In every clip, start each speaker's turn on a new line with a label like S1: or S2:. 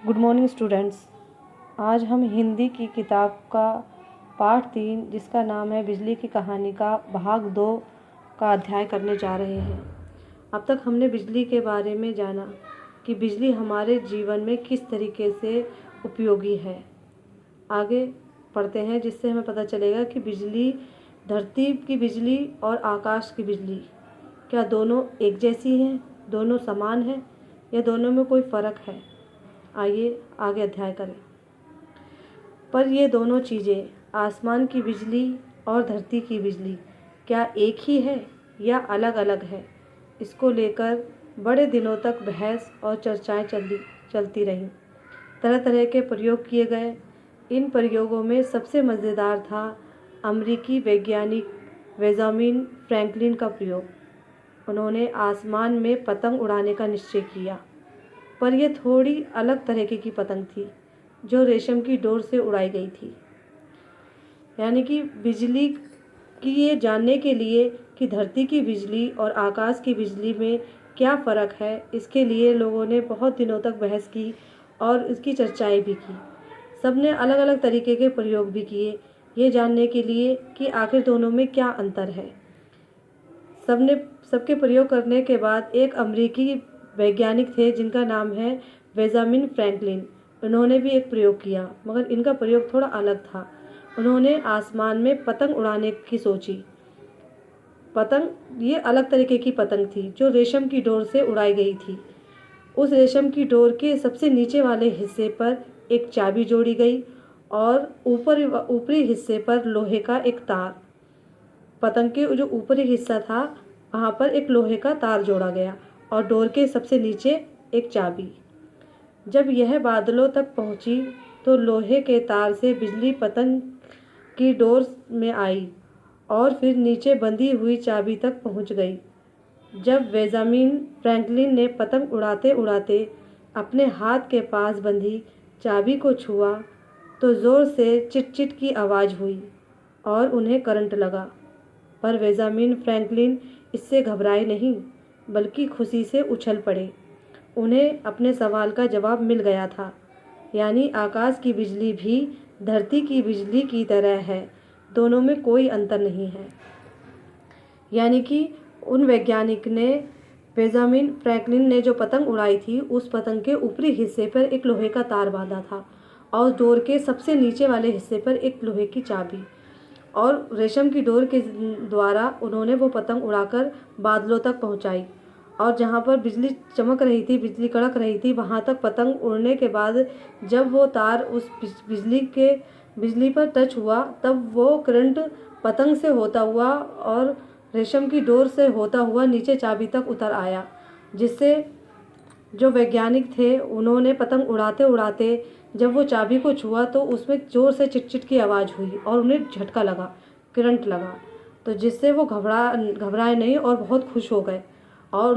S1: Good morning students. आज हम हिंदी की किताब का पाठ 3 जिसका नाम है बिजली की कहानी का भाग 2 का अध्याय करने जा रहे हैं। अब तक हमने बिजली के बारे में जाना कि बिजली हमारे जीवन में किस तरीके से उपयोगी है। आगे पढ़ते हैं जिससे हमें पता चलेगा कि बिजली, धरती की बिजली और आकाश की बिजली क्या दोनों एक जैसी हैं, दोनों समान हैं या दोनों में कोई फ़र्क है। आइए आगे अध्याय करें। पर ये दोनों चीज़ें, आसमान की बिजली और धरती की बिजली, क्या एक ही है या अलग अलग है? इसको लेकर बड़े दिनों तक बहस और चर्चाएं चलती रहीं। तरह तरह के प्रयोग किए गए। इन प्रयोगों में सबसे मज़ेदार था अमेरिकी वैज्ञानिक बेंजामिन फ्रैंकलिन का प्रयोग। उन्होंने आसमान में पतंग उड़ाने का निश्चय किया, पर यह थोड़ी अलग तरीके की पतंग थी जो रेशम की डोर से उड़ाई गई थी। यानी कि बिजली की ये जानने के लिए कि धरती की बिजली और आकाश की बिजली में क्या फ़र्क है, इसके लिए लोगों ने बहुत दिनों तक बहस की और इसकी चर्चाएं भी की। सबने अलग अलग तरीके के प्रयोग भी किए ये जानने के लिए कि आखिर दोनों में क्या अंतर है। सबके प्रयोग करने के बाद एक अमेरिकी वैज्ञानिक थे जिनका नाम है बेंजामिन फ्रैंकलिन। उन्होंने भी एक प्रयोग किया, मगर इनका प्रयोग थोड़ा अलग था। उन्होंने आसमान में पतंग उड़ाने की सोची। पतंग ये अलग तरीके की पतंग थी जो रेशम की डोर से उड़ाई गई थी। उस रेशम की डोर के सबसे नीचे वाले हिस्से पर एक चाबी जोड़ी गई और ऊपरी हिस्से पर लोहे का एक तार। पतंग के जो ऊपरी हिस्सा था वहाँ पर एक लोहे का तार जोड़ा गया और डोर के सबसे नीचे एक चाबी। जब यह बादलों तक पहुँची तो लोहे के तार से बिजली पतंग की डोर में आई और फिर नीचे बंधी हुई चाबी तक पहुँच गई। जब बेंजामिन फ्रैंकलिन ने पतंग उड़ाते उड़ाते अपने हाथ के पास बंधी चाबी को छुआ तो ज़ोर से चिट-चिट की आवाज़ हुई और उन्हें करंट लगा। पर बेंजामिन फ्रैंकलिन इससे घबराए नहीं, बल्कि खुशी से उछल पड़े। उन्हें अपने सवाल का जवाब मिल गया था, यानी आकाश की बिजली भी धरती की बिजली की तरह है, दोनों में कोई अंतर नहीं है। यानी कि उन वैज्ञानिक ने, बेंजामिन फ्रैंकलिन ने जो पतंग उड़ाई थी उस पतंग के ऊपरी हिस्से पर एक लोहे का तार बांधा था और डोर के सबसे नीचे वाले हिस्से पर एक लोहे की चाबी, और रेशम की डोर के द्वारा उन्होंने वो पतंग उड़ाकर बादलों तक पहुंचाई। और जहाँ पर बिजली चमक रही थी, बिजली कड़क रही थी, वहाँ तक पतंग उड़ने के बाद जब वो तार उस बिजली पर टच हुआ तब वो करंट पतंग से होता हुआ और रेशम की डोर से होता हुआ नीचे चाबी तक उतर आया, जिससे जो वैज्ञानिक थे उन्होंने पतंग उड़ाते उड़ाते जब वो चाबी को छुआ तो उसमें ज़ोर से चिट-चिट की आवाज़ हुई और उन्हें झटका लगा, करंट लगा, तो जिससे वो घबराए नहीं और बहुत खुश हो गए। और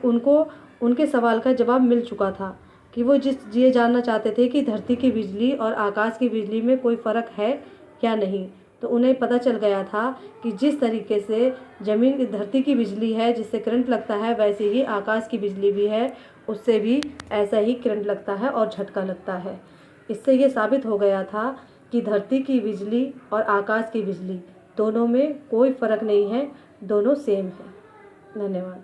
S1: उनको उनके सवाल का जवाब मिल चुका था कि वो ये जानना चाहते थे कि धरती की बिजली और आकाश की बिजली में कोई फ़र्क है या नहीं। तो उन्हें पता चल गया था कि जिस तरीके से धरती की बिजली है जिससे करंट लगता है, वैसे ही आकाश की बिजली भी है, उससे भी ऐसा ही करंट लगता है और झटका लगता है। इससे ये साबित हो गया था कि धरती की बिजली और आकाश की बिजली दोनों में कोई फ़र्क नहीं है, दोनों सेम है। धन्यवाद।